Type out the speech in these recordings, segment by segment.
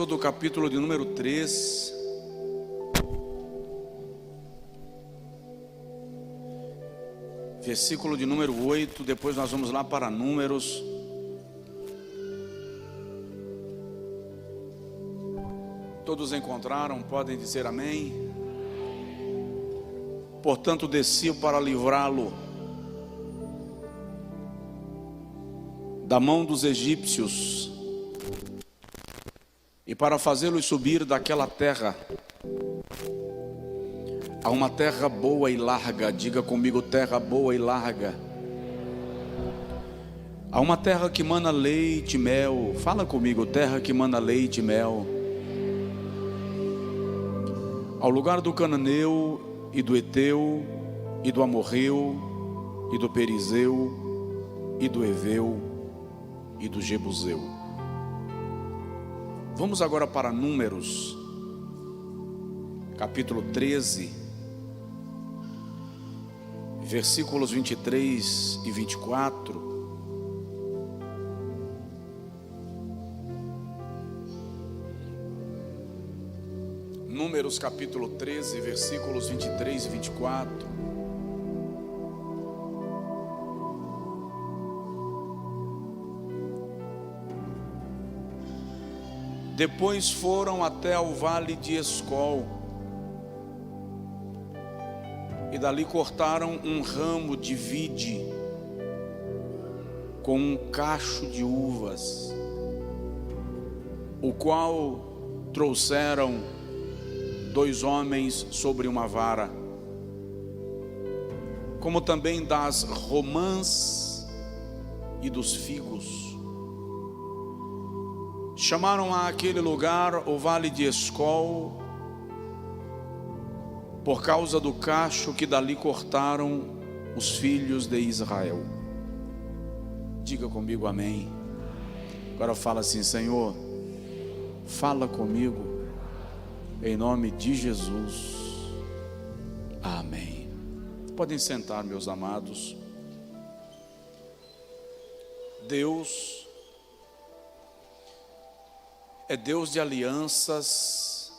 Êxodo capítulo de número 3. Versículo de número 8, depois nós vamos lá para Números. Todos encontraram, podem dizer amém. Portanto, desci para livrá-lo da mão dos egípcios e para fazê-los subir daquela terra a uma terra boa e larga. Diga comigo, terra boa e larga. A uma terra que mana leite e mel. Fala comigo, terra que mana leite e mel. Ao lugar do cananeu e do Eteu e do Amorreu e do Perizeu e do Eveu e do Jebuseu. Vamos agora para Números capítulo 13, versículos 23 e 24. Números capítulo 13, versículos 23 e 24. Depois foram até ao vale de Escol, e dali cortaram um ramo de vide com um cacho de uvas, o qual trouxeram 2 homens sobre uma vara, como também das romãs e dos figos. Chamaram àquele lugar o vale de Escol, por causa do cacho que dali cortaram os filhos de Israel. Diga comigo amém. Agora fala assim: Senhor, fala comigo, em nome de Jesus, amém. Podem sentar, meus amados. Deus é Deus de alianças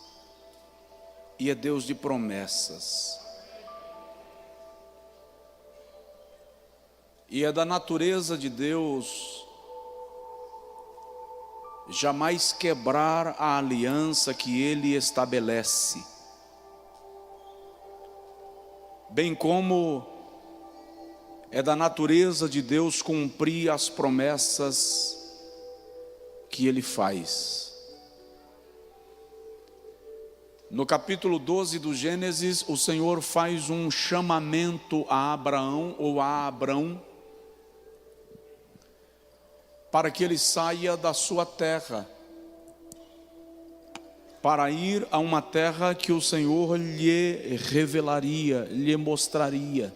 e é Deus de promessas. E é da natureza de Deus jamais quebrar a aliança que Ele estabelece, bem como é da natureza de Deus cumprir as promessas que Ele faz. No capítulo 12 do Gênesis, o Senhor faz um chamamento a Abraão ou a Abrão, para que ele saia da sua terra, para ir a uma terra que o Senhor lhe revelaria, lhe mostraria.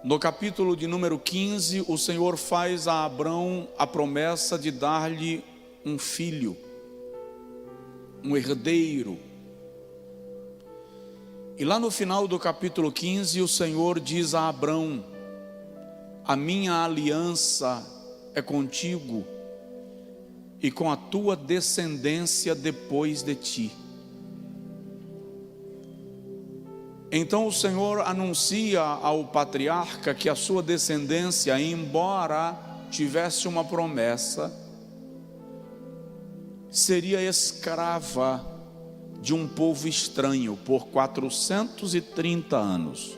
No capítulo de número 15, o Senhor faz a Abrão a promessa de dar-lhe um filho, um herdeiro. E lá no final do capítulo 15, o Senhor diz a Abrão: a minha aliança é contigo e com a tua descendência depois de ti. Então o Senhor anuncia ao patriarca que a sua descendência, embora tivesse uma promessa, seria escrava de um povo estranho por 430 anos.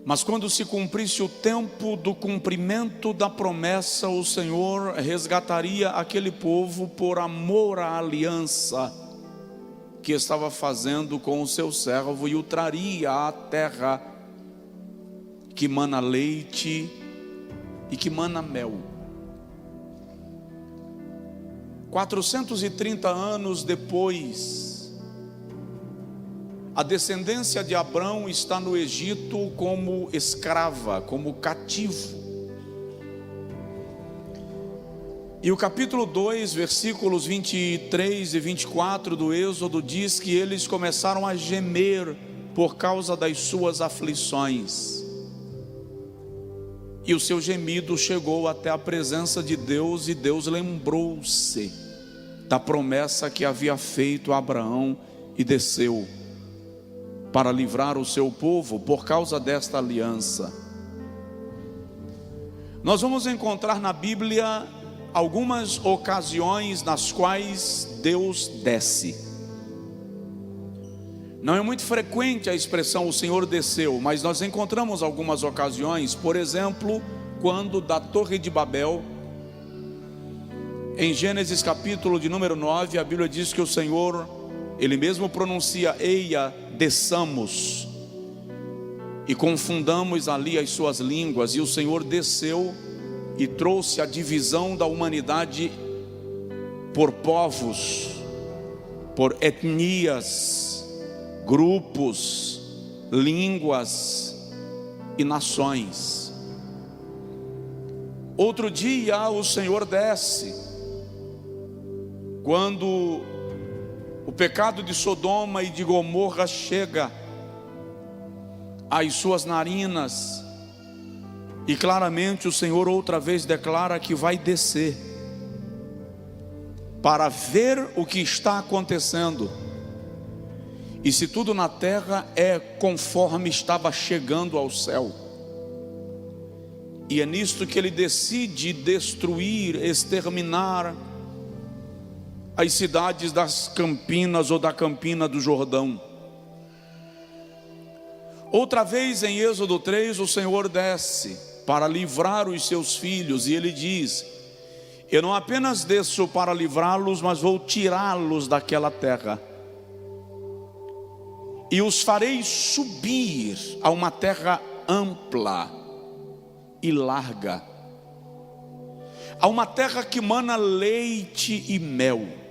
Mas quando se cumprisse o tempo do cumprimento da promessa, o Senhor resgataria aquele povo por amor à aliança que estava fazendo com o seu servo, e o traria à terra que mana leite e que mana mel. 430 anos depois, a descendência de Abrão está no Egito como escrava, como cativo. E o capítulo 2, versículos 23 e 24 do Êxodo diz que eles começaram a gemer por causa das suas aflições. E o seu gemido chegou até a presença de Deus, e Deus lembrou-se da promessa que havia feito a Abraão e desceu para livrar o seu povo por causa desta aliança. Nós vamos encontrar na Bíblia algumas ocasiões nas quais Deus desce. Não é muito frequente a expressão o Senhor desceu, mas nós encontramos algumas ocasiões. Por exemplo, quando da Torre de Babel, em Gênesis capítulo de número 9, a Bíblia diz que o Senhor, Ele mesmo pronuncia: eia, desçamos e confundamos ali as suas línguas. E o Senhor desceu e trouxe a divisão da humanidade por povos, por etnias, grupos, línguas e nações. Outro dia o Senhor desce quando o pecado de Sodoma e de Gomorra chega às suas narinas, e claramente o Senhor outra vez declara que vai descer para ver o que está acontecendo, e se tudo na terra é conforme estava chegando ao céu. E é nisto que Ele decide destruir, exterminar as cidades das Campinas ou da Campina do Jordão. Outra vez em Êxodo 3, o Senhor desce para livrar os seus filhos, e Ele diz: eu não apenas desço para livrá-los, mas vou tirá-los daquela terra, e os farei subir a uma terra ampla e larga, a uma terra que mana leite e mel.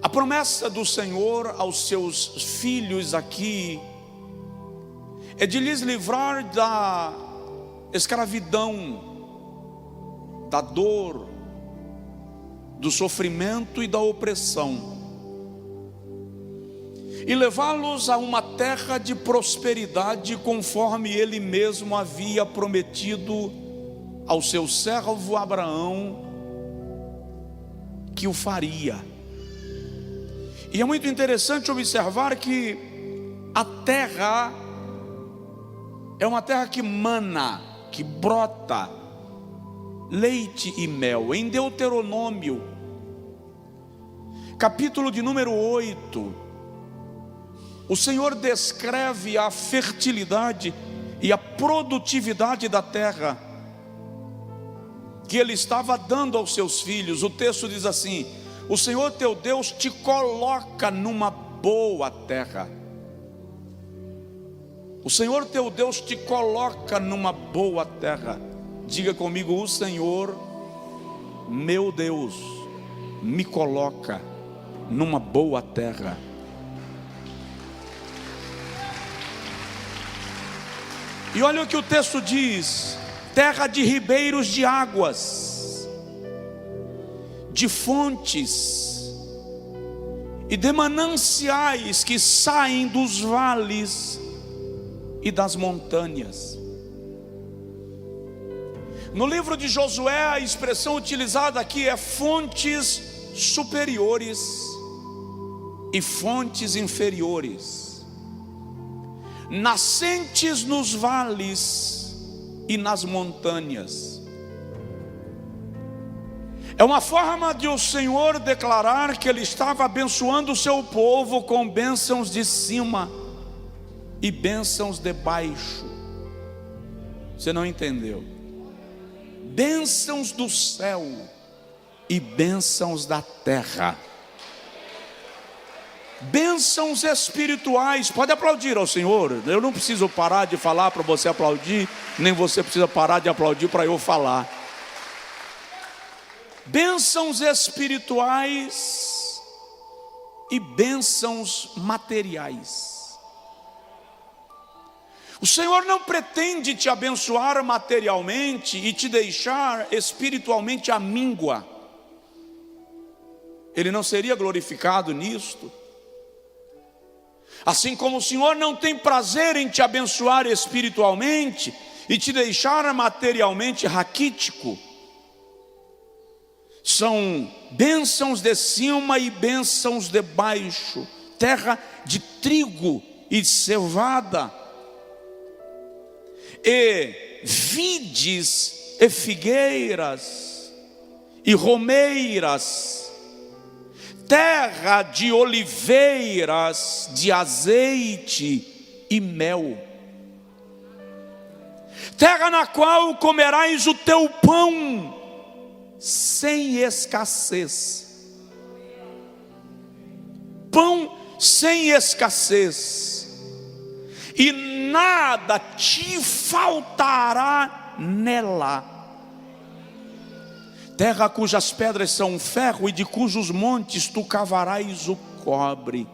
A promessa do Senhor aos seus filhos aqui é de lhes livrar da escravidão, da dor, do sofrimento e da opressão, e levá-los a uma terra de prosperidade, conforme Ele mesmo havia prometido ao seu servo Abraão que o faria. E é muito interessante observar que a terra é uma terra que mana, que brota leite e mel. Em Deuteronômio, capítulo de número 8, o Senhor descreve a fertilidade e a produtividade da terra que Ele estava dando aos seus filhos. O texto diz assim: o Senhor teu Deus te coloca numa boa terra. O Senhor teu Deus te coloca numa boa terra. Diga comigo: o Senhor meu Deus me coloca numa boa terra. E olha o que o texto diz: terra de ribeiros de águas, de fontes e de mananciais que saem dos vales e das montanhas. No livro de Josué, a expressão utilizada aqui é fontes superiores e fontes inferiores, nascentes nos vales e nas montanhas. É uma forma de o Senhor declarar que Ele estava abençoando o seu povo com bênçãos de cima e bênçãos de baixo. Você não entendeu? Bênçãos do céu e bênçãos da terra. Bênçãos espirituais. Pode aplaudir ao Senhor. Eu não preciso parar de falar para você aplaudir, nem você precisa parar de aplaudir para eu falar. Bênçãos espirituais e bênçãos materiais. O Senhor não pretende te abençoar materialmente e te deixar espiritualmente à míngua. Ele não seria glorificado nisto. Assim como o Senhor não tem prazer em te abençoar espiritualmente e te deixar materialmente raquítico. São bênçãos de cima e bênçãos de baixo, terra de trigo e de cevada, e vides e figueiras e romeiras, terra de oliveiras, de azeite e mel, terra na qual comerás o teu pão sem escassez. Pão sem escassez, e nada te faltará nela. Terra cujas pedras são ferro e de cujos montes tu cavarás o cobre.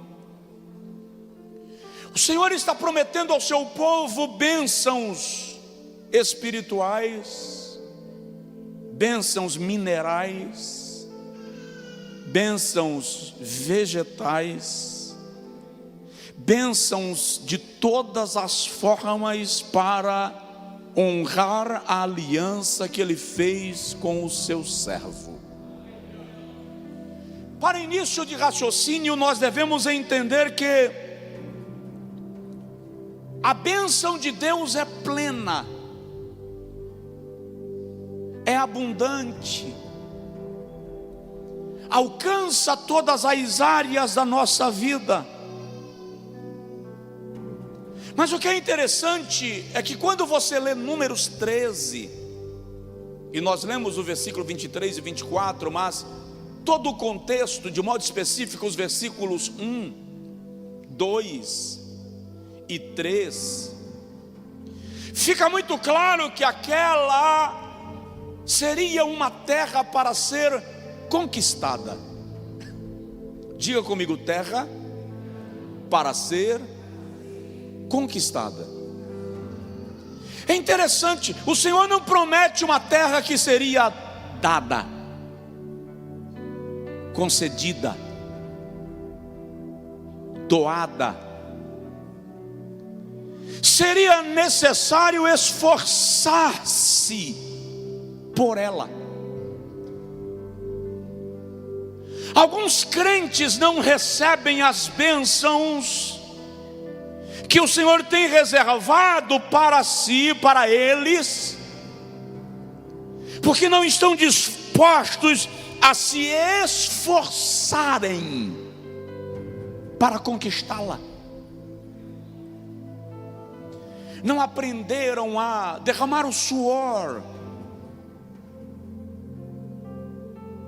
O Senhor está prometendo ao seu povo bênçãos espirituais, bênçãos minerais, bênçãos vegetais, bênçãos de todas as formas para honrar a aliança que ele fez com o seu servo. Para início de raciocínio, nós devemos entender que a bênção de Deus é plena, é abundante, alcança todas as áreas da nossa vida. Mas o que é interessante é que quando você lê Números 13, e nós lemos o versículo 23 e 24, mas todo o contexto, de modo específico os versículos 1, 2 e 3, fica muito claro que aquela seria uma terra para ser conquistada. Diga comigo, terra para ser conquistada. É interessante, o Senhor não promete uma terra que seria dada, concedida, doada. Seria necessário esforçar-se por ela. Alguns crentes não recebem as bênçãos que o Senhor tem reservado para si, para eles, porque não estão dispostos a se esforçarem para conquistá-la. Não aprenderam a derramar o suor,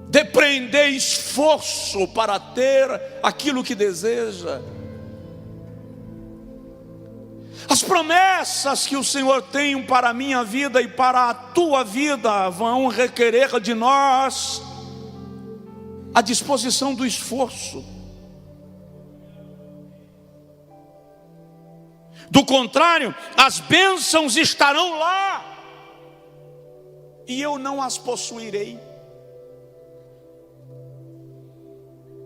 depreender esforço para ter aquilo que deseja. As promessas que o Senhor tem para a minha vida e para a tua vida vão requerer de nós a disposição do esforço. Do contrário, as bênçãos estarão lá e eu não as possuirei.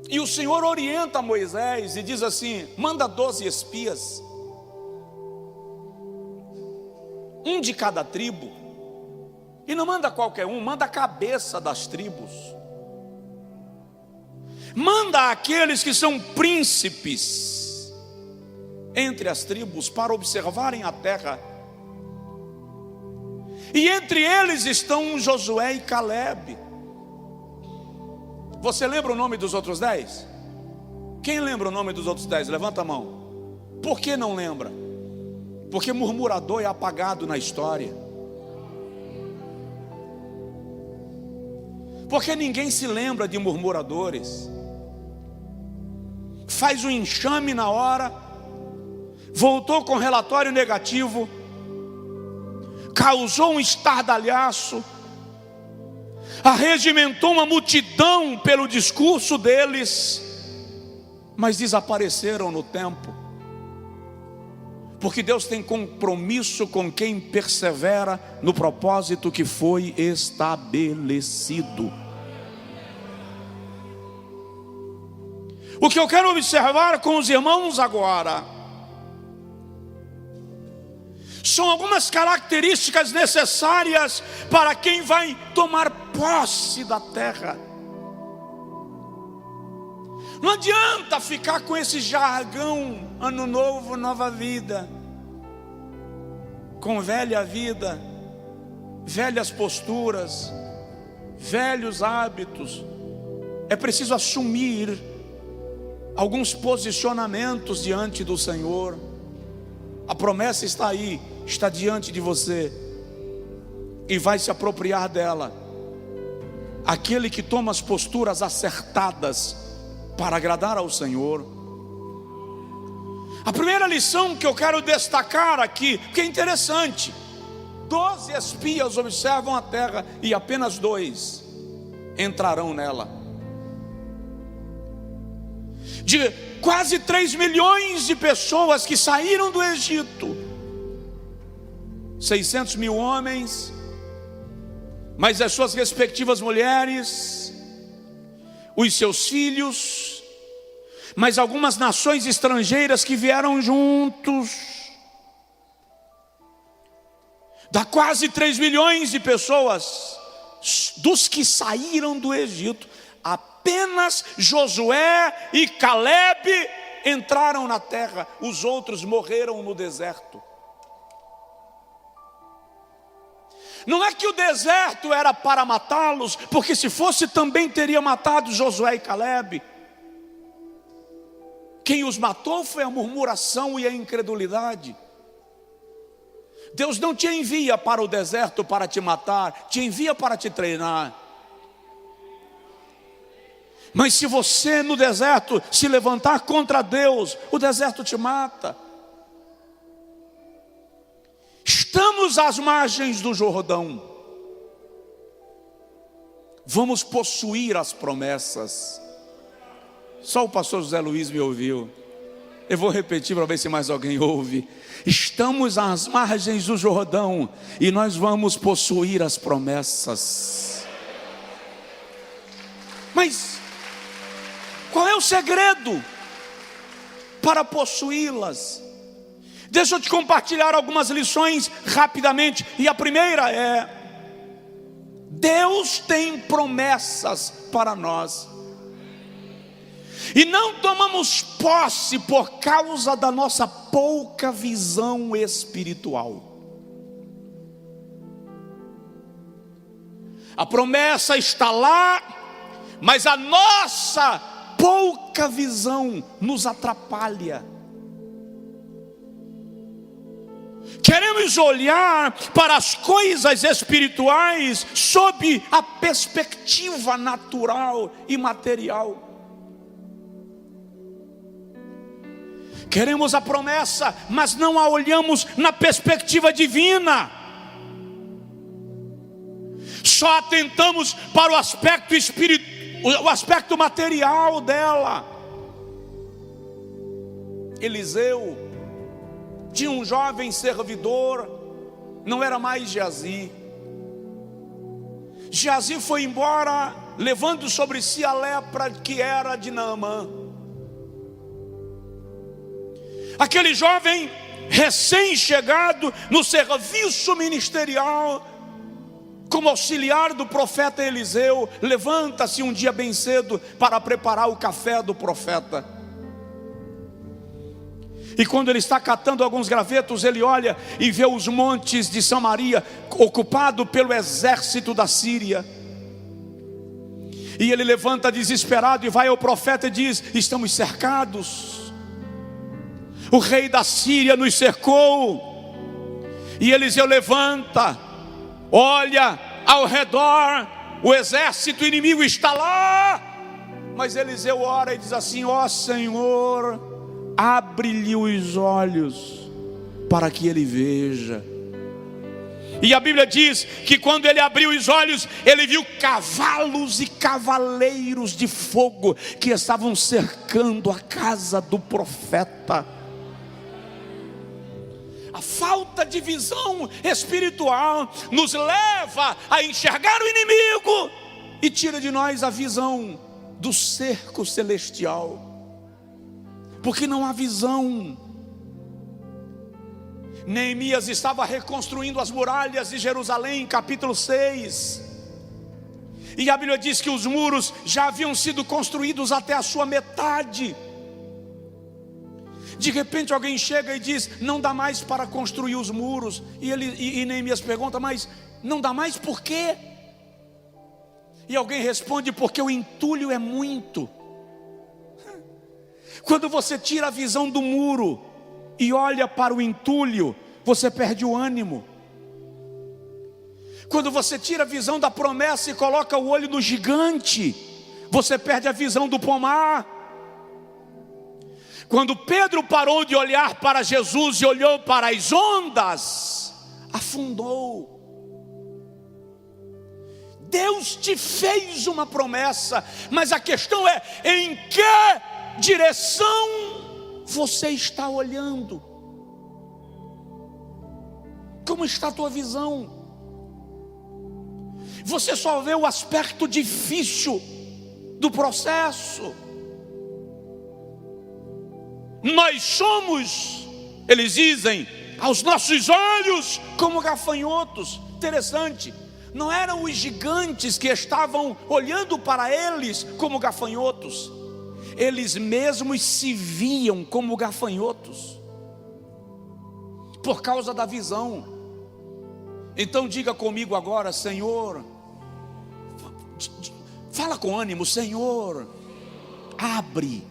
E o Senhor orienta Moisés e diz assim: manda 12 espias, um de cada tribo, e não manda qualquer um, manda a cabeça das tribos, manda aqueles que são príncipes entre as tribos para observarem a terra, e entre eles estão Josué e Calebe. Você lembra o nome dos outros 10? Quem lembra o nome dos outros 10? Levanta a mão. Por que não lembra? Porque murmurador é apagado na história. Porque ninguém se lembra de murmuradores. Faz um enxame na hora, voltou com relatório negativo, causou um estardalhaço, arregimentou uma multidão pelo discurso deles, mas desapareceram no tempo. Porque Deus tem compromisso com quem persevera no propósito que foi estabelecido. O que eu quero observar com os irmãos agora: São algumas características necessárias para quem vai tomar posse da terra. Não adianta ficar com esse jargão, ano novo, nova vida, com velha vida, velhas posturas, velhos hábitos. É preciso assumir alguns posicionamentos diante do Senhor. A promessa está aí, está diante de você, e vai se apropriar dela aquele que toma as posturas acertadas para agradar ao Senhor. A primeira lição que eu quero destacar aqui, que é interessante: 12 espias observam a terra e apenas 2 entrarão nela. De quase 3 milhões de pessoas que saíram do Egito, 600 mil homens, mas as suas respectivas mulheres, os seus filhos, mas algumas nações estrangeiras que vieram juntos. Dá quase 3 milhões de pessoas, dos que saíram do Egito, apenas Josué e Caleb entraram na terra, os outros morreram no deserto. Não é que o deserto era para matá-los, porque se fosse também teria matado Josué e Caleb. Quem os matou foi a murmuração e a incredulidade. Deus não te envia para o deserto para te matar, te envia para te treinar. Mas se você no deserto se levantar contra Deus, o deserto te mata. Estamos às margens do Jordão. Vamos possuir as promessas. Só o pastor José Luiz me ouviu. Eu vou repetir para ver se mais alguém ouve. Estamos às margens do Jordão e nós vamos possuir as promessas. Mas qual é o segredo para possuí-las? Deixa eu te compartilhar algumas lições rapidamente. E a primeira é: Deus tem promessas para nós. E não tomamos posse por causa da nossa pouca visão espiritual. A promessa está lá, mas a nossa pouca visão nos atrapalha. Queremos olhar para as coisas espirituais sob a perspectiva natural e material. Queremos a promessa, mas não a olhamos na perspectiva divina. Só atentamos para o aspecto espiritual, o aspecto material dela. Eliseu tinha um jovem servidor, não era mais Geazi. Geazi foi embora, levando sobre si a lepra que era de Naamã. Aquele jovem recém-chegado no serviço ministerial, como auxiliar do profeta Eliseu, levanta-se um dia bem cedo para preparar o café do profeta. E quando ele está catando alguns gravetos, ele olha e vê os montes de Samaria ocupado pelo exército da Síria. E ele levanta desesperado e vai ao profeta e diz: estamos cercados. O rei da Síria nos cercou. E Eliseu levanta, olha ao redor, o exército inimigo está lá. Mas Eliseu ora e diz assim: ó Senhor, abre-lhe os olhos para que ele veja. E a Bíblia diz que quando ele abriu os olhos, ele viu cavalos e cavaleiros de fogo que estavam cercando a casa do profeta. A falta de visão espiritual nos leva a enxergar o inimigo e tira de nós a visão do cerco celestial. Porque não há visão. Neemias estava reconstruindo as muralhas de Jerusalém, capítulo 6. E a Bíblia diz que os muros já haviam sido construídos até a sua metade. De repente alguém chega e diz: não dá mais para construir os muros. E Neemias pergunta: mas não dá mais por quê? E alguém responde: porque o entulho é muito. Quando você tira a visão do muro e olha para o entulho, você perde o ânimo. Quando você tira a visão da promessa e coloca o olho no gigante, você perde a visão do pomar. Quando Pedro parou de olhar para Jesus e olhou para as ondas, afundou. Deus te fez uma promessa, mas a questão é: em que direção você está olhando? Como está a tua visão? Você só vê o aspecto difícil do processo. Nós somos, eles dizem, aos nossos olhos como gafanhotos. Interessante, não eram os gigantes que estavam olhando para eles como gafanhotos, eles mesmos se viam como gafanhotos, por causa da visão. Então diga comigo agora: Senhor, fala com ânimo: Senhor, abre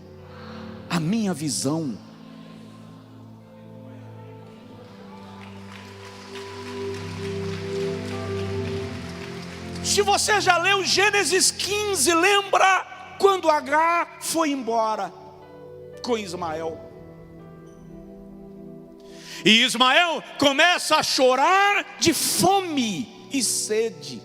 a minha visão. Se você já leu Gênesis 15, lembra quando Agar foi embora com Ismael? E Ismael começa a chorar de fome e sede.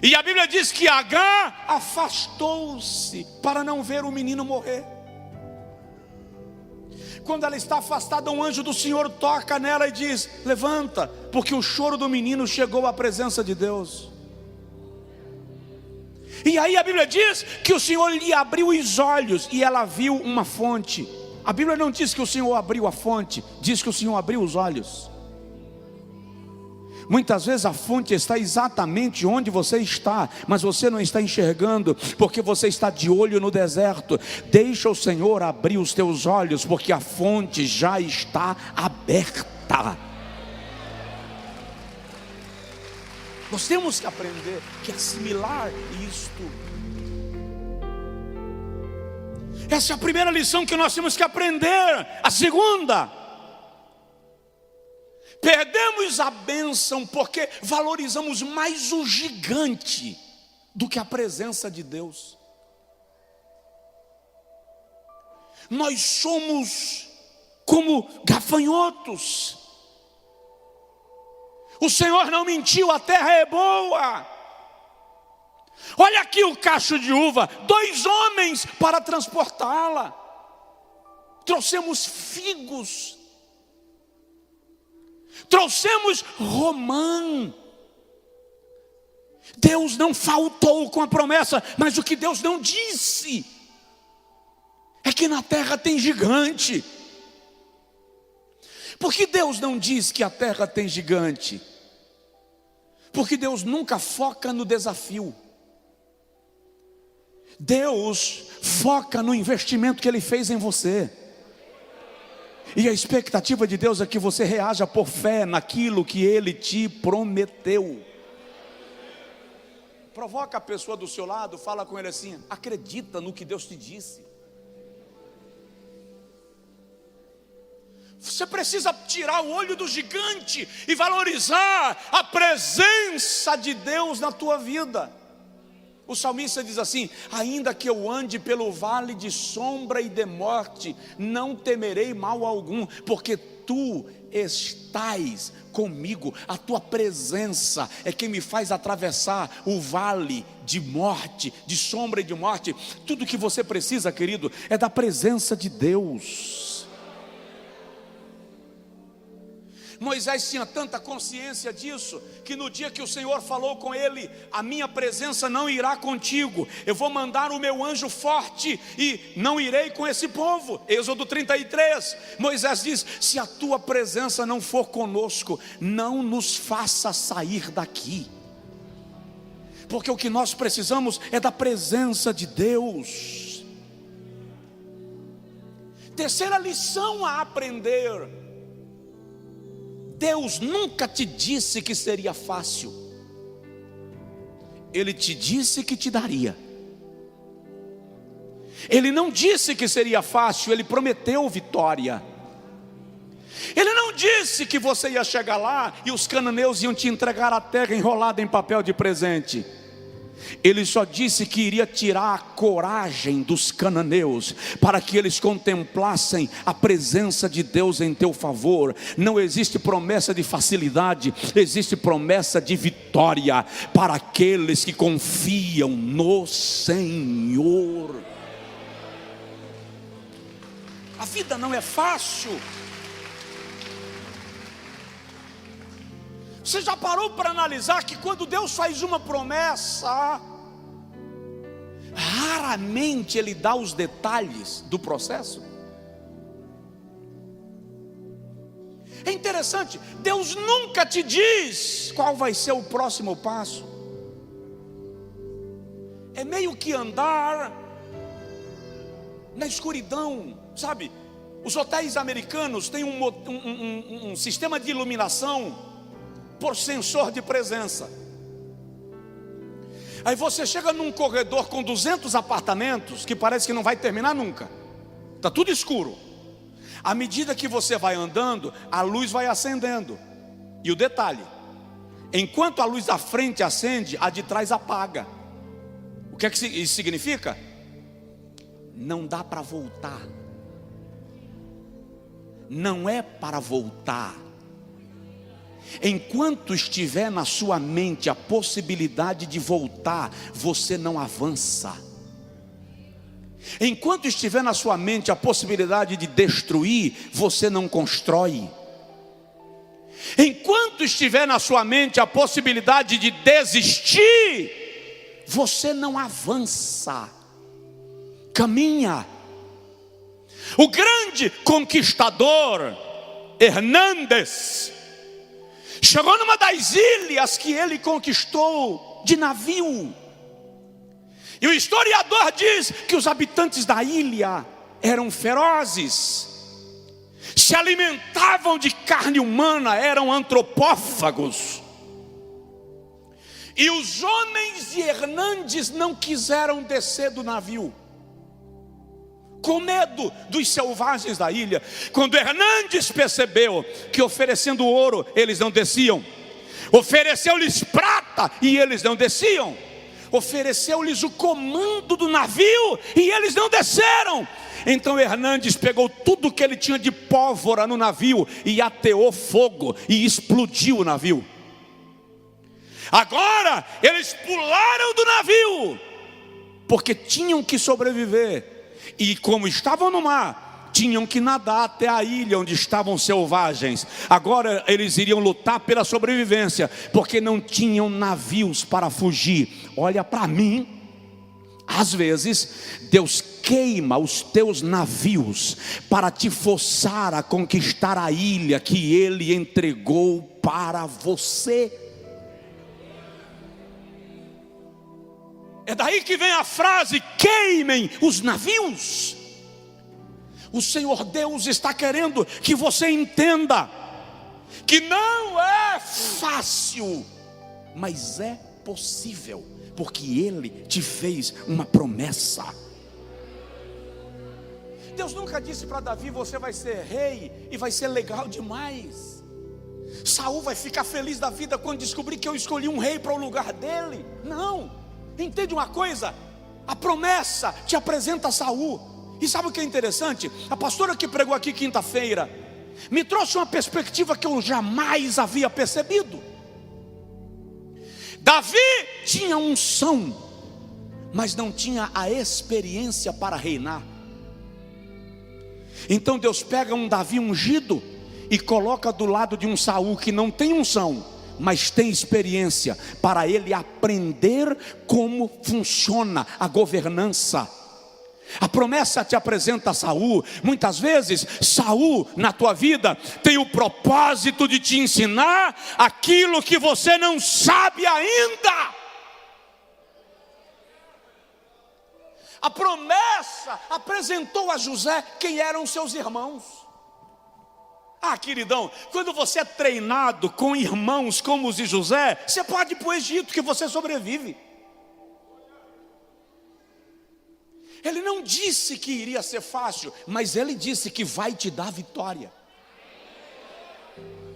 E a Bíblia diz que Agar afastou-se para não ver o menino morrer. Quando ela está afastada, um anjo do Senhor toca nela e diz: levanta, porque o choro do menino chegou à presença de Deus. E aí a Bíblia diz que o Senhor lhe abriu os olhos e ela viu uma fonte. A Bíblia não diz que o Senhor abriu a fonte, diz que o Senhor abriu os olhos. Muitas vezes a fonte está exatamente onde você está, mas você não está enxergando, porque você está de olho no deserto. Deixa o Senhor abrir os teus olhos, porque a fonte já está aberta. Nós temos que aprender, que assimilar isto. Essa é a primeira lição que nós temos que aprender. A segunda: perdemos a bênção porque valorizamos mais o gigante do que a presença de Deus. Nós somos como gafanhotos. O Senhor não mentiu, a terra é boa. Olha aqui o cacho de uva, 2 homens para transportá-la. Trouxemos figos, trouxemos romã. Deus não faltou com a promessa, mas o que Deus não disse é que na terra tem gigante. Por que Deus não diz que a terra tem gigante? Porque Deus nunca foca no desafio. Deus foca no investimento que Ele fez em você. E a expectativa de Deus é que você reaja por fé naquilo que Ele te prometeu. Provoca a pessoa do seu lado, fala com ele assim: acredita no que Deus te disse. Você precisa tirar o olho do gigante e valorizar a presença de Deus na tua vida. O salmista diz assim: ainda que eu ande pelo vale de sombra e de morte, não temerei mal algum, porque tu estás comigo. A tua presença é quem me faz atravessar o vale de morte, de sombra e de morte. Tudo que você precisa, querido, é da presença de Deus. Moisés tinha tanta consciência disso, que no dia que o Senhor falou com ele: a minha presença não irá contigo, eu vou mandar o meu anjo forte e não irei com esse povo. Êxodo 33, Moisés diz: se a tua presença não for conosco, não nos faça sair daqui. Porque o que nós precisamos é da presença de Deus. Terceira lição a aprender: Deus nunca te disse que seria fácil, Ele te disse que te daria. Ele não disse que seria fácil, Ele prometeu vitória. Ele não disse que você ia chegar lá e os cananeus iam te entregar a terra enrolada em papel de presente. Ele só disse que iria tirar a coragem dos cananeus, para que eles contemplassem a presença de Deus em teu favor. Não existe promessa de facilidade, existe promessa de vitória para aqueles que confiam no Senhor. A vida não é fácil. Você já parou para analisar que quando Deus faz uma promessa, raramente Ele dá os detalhes do processo? É interessante, Deus nunca te diz qual vai ser o próximo passo. É meio que andar na escuridão, sabe? Os hotéis americanos têm um sistema de iluminação por sensor de presença. Aí você chega num corredor com 200 apartamentos, que parece que não vai terminar nunca. Está tudo escuro. À medida que você vai andando, a luz vai acendendo. E o detalhe: enquanto a luz da frente acende, a de trás apaga. O que é que isso significa? Não dá para voltar. Não é para voltar. Enquanto estiver na sua mente a possibilidade de voltar, você não avança. Enquanto estiver na sua mente a possibilidade de destruir, você não constrói. Enquanto estiver na sua mente a possibilidade de desistir, você não avança, caminha. O grande conquistador Hernandes chegou numa das ilhas que ele conquistou de navio. E o historiador diz que os habitantes da ilha eram ferozes, se alimentavam de carne humana, eram antropófagos. E os homens de Hernandes não quiseram descer do navio, com medo dos selvagens da ilha. Quando Hernandes percebeu que oferecendo ouro eles não desciam, ofereceu-lhes prata e eles não desciam, ofereceu-lhes o comando do navio e eles não desceram, então Hernandes pegou tudo que ele tinha de pólvora no navio e ateou fogo e explodiu o navio. Agora eles pularam do navio, porque tinham que sobreviver. E como estavam no mar, tinham que nadar até a ilha onde estavam selvagens. Agora eles iriam lutar pela sobrevivência, porque não tinham navios para fugir. Olha para mim, às vezes Deus queima os teus navios para te forçar a conquistar a ilha que Ele entregou para você. É daí que vem a frase: queimem os navios. O Senhor Deus está querendo que você entenda que não é fácil, mas é possível, porque Ele te fez uma promessa. Deus nunca disse para Davi: você vai ser rei e vai ser legal demais. Saul vai ficar feliz da vida quando descobrir que eu escolhi um rei para o lugar dele. Não. Entende uma coisa? A promessa te apresenta a Saul. E sabe o que é interessante? A pastora que pregou aqui quinta-feira me trouxe uma perspectiva que eu jamais havia percebido. Davi tinha unção, mas não tinha a experiência para reinar. Então Deus pega um Davi ungido e coloca do lado de um Saul que não tem unção, mas tem experiência, para ele aprender como funciona a governança. A promessa te apresenta Saul. Muitas vezes Saul na tua vida tem o propósito de te ensinar aquilo que você não sabe ainda. A promessa apresentou a José quem eram seus irmãos. Ah, queridão, quando você é treinado com irmãos como os de José, você pode ir para o Egito que você sobrevive. Ele não disse que iria ser fácil, mas ele disse que vai te dar vitória.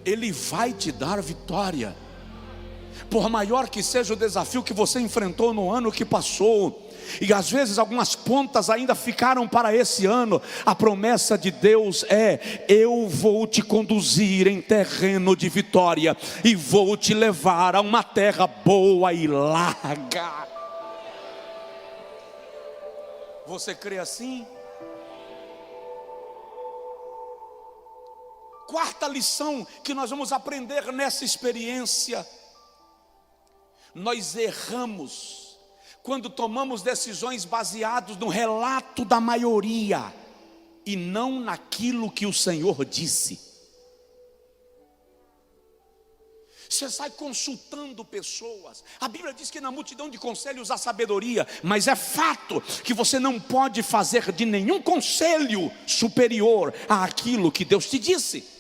Ele vai te dar vitória. Por maior que seja o desafio que você enfrentou no ano que passou, e às vezes algumas pontas ainda ficaram para esse ano, a promessa de Deus é: eu vou te conduzir em terreno de vitória, e vou te levar a uma terra boa e larga. Você crê assim? Quarta lição que nós vamos aprender nessa experiência: nós erramos quando tomamos decisões baseadas no relato da maioria e não naquilo que o Senhor disse. Você sai consultando pessoas. A Bíblia diz que na multidão de conselhos há sabedoria, mas é fato que você não pode fazer de nenhum conselho superior àquilo que Deus te disse.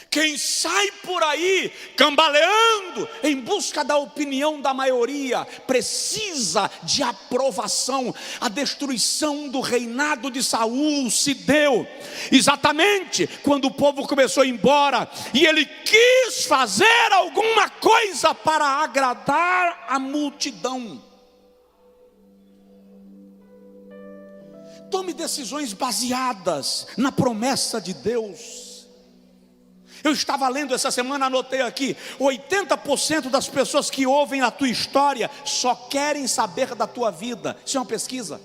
Quem sai por aí cambaleando em busca da opinião da maioria precisa de aprovação. A destruição do reinado de Saul se deu exatamente quando o povo começou a ir embora e ele quis fazer alguma coisa para agradar a multidão. Tome decisões baseadas na promessa de Deus. Eu estava lendo essa semana, anotei aqui: 80% das pessoas que ouvem a tua história só querem saber da tua vida. Isso é uma pesquisa.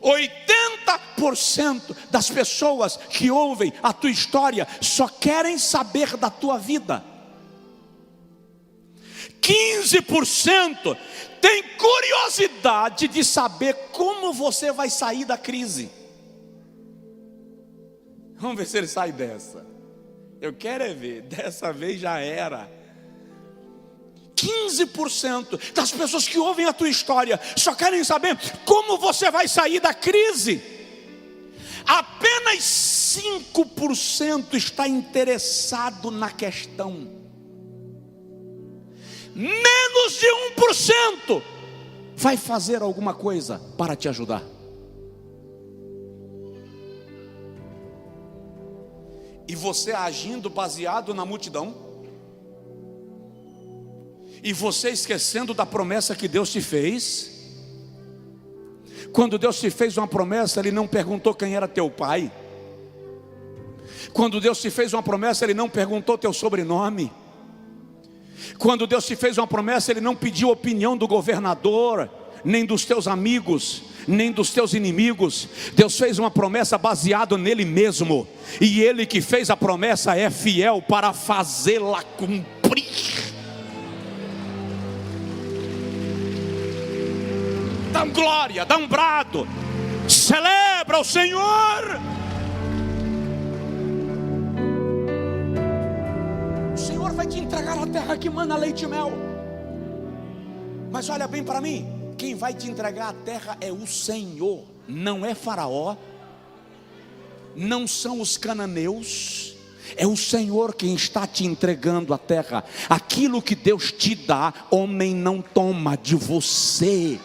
80% das pessoas que ouvem a tua história só querem saber da tua vida. 15% tem curiosidade de saber como você vai sair da crise. Vamos ver se ele sai dessa. Eu quero é ver, dessa vez já era. 15% das pessoas que ouvem a tua história só querem saber como você vai sair da crise. Apenas 5% está interessado na questão. Menos de 1% vai fazer alguma coisa para te ajudar. E você agindo baseado na multidão, e você esquecendo da promessa que Deus te fez. Quando Deus te fez uma promessa, Ele não perguntou quem era teu pai. Quando Deus te fez uma promessa, Ele não perguntou teu sobrenome. Quando Deus te fez uma promessa, Ele não pediu opinião do governador, nem dos teus amigos, nem dos teus inimigos. Deus fez uma promessa baseada nele mesmo, e Ele que fez a promessa é fiel para fazê-la cumprir. Dá glória, dá um brado, celebra o Senhor. O Senhor vai te entregar a terra que mana leite e mel. Mas olha bem para mim, quem vai te entregar a terra é o Senhor, não é Faraó, não são os cananeus, é o Senhor quem está te entregando a terra. Aquilo que Deus te dá, homem não toma de você.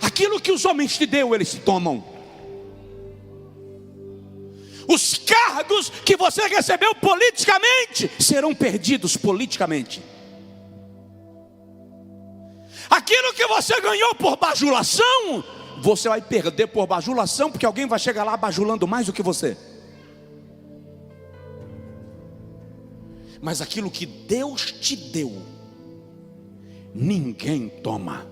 Aquilo que os homens te deu, eles te tomam. Os cargos que você recebeu politicamente serão perdidos politicamente. Aquilo que você ganhou por bajulação, você vai perder por bajulação, porque alguém vai chegar lá bajulando mais do que você. Mas aquilo que Deus te deu, ninguém toma.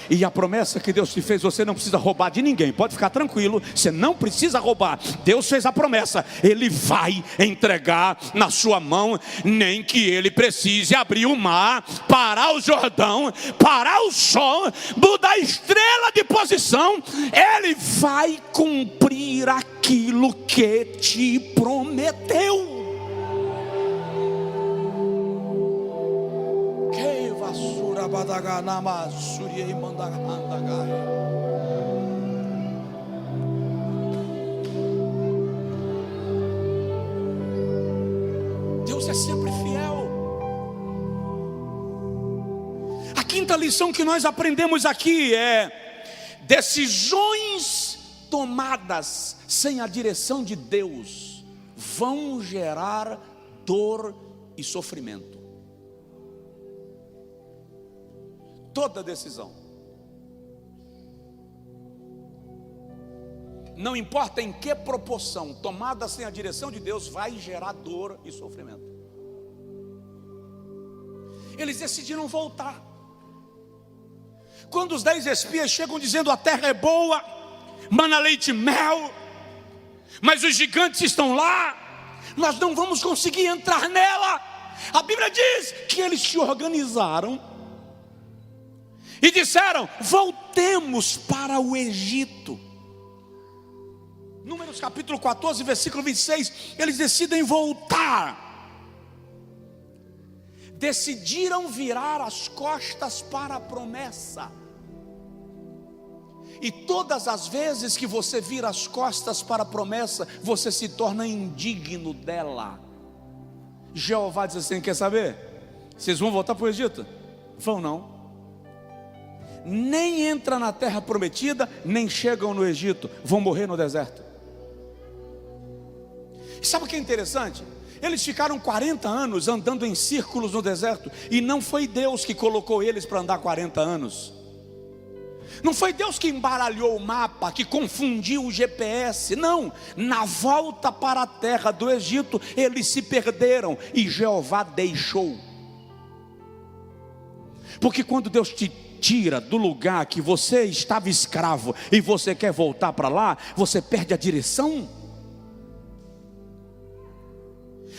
E a promessa que Deus te fez, você não precisa roubar de ninguém. Pode ficar tranquilo, você não precisa roubar. Deus fez a promessa, Ele vai entregar na sua mão. Nem que Ele precise abrir o mar, parar o Jordão, parar o sol, mudar a estrela de posição. Ele vai cumprir aquilo que te prometeu. Deus é sempre fiel. A quinta lição que nós aprendemos aqui é: decisões tomadas sem a direção de Deus vão gerar dor e sofrimento. Toda decisão, não importa em que proporção, tomada sem a direção de Deus, vai gerar dor e sofrimento. Eles decidiram voltar. Quando os 10 espias chegam dizendo: a terra é boa, mana, leite e mel, mas os gigantes estão lá, nós não vamos conseguir entrar nela. A Bíblia diz que eles se organizaram e disseram: voltemos para o Egito. Números capítulo 14, versículo 26. Eles decidem voltar. Decidiram virar as costas para a promessa. E todas as vezes que você vira as costas para a promessa, você se torna indigno dela. Jeová diz assim: quer saber? Vocês vão voltar para o Egito? Vão não. Nem entra na terra prometida, nem chegam no Egito, vão morrer no deserto. Sabe o que é interessante? Eles ficaram 40 anos andando em círculos no deserto, e não foi Deus que colocou eles para andar 40 anos. Não foi Deus que embaralhou o mapa, que confundiu o GPS, não. Na volta para a terra do Egito, eles se perderam e Jeová deixou. Porque quando Deus te tira do lugar que você estava escravo e você quer voltar para lá, você perde a direção.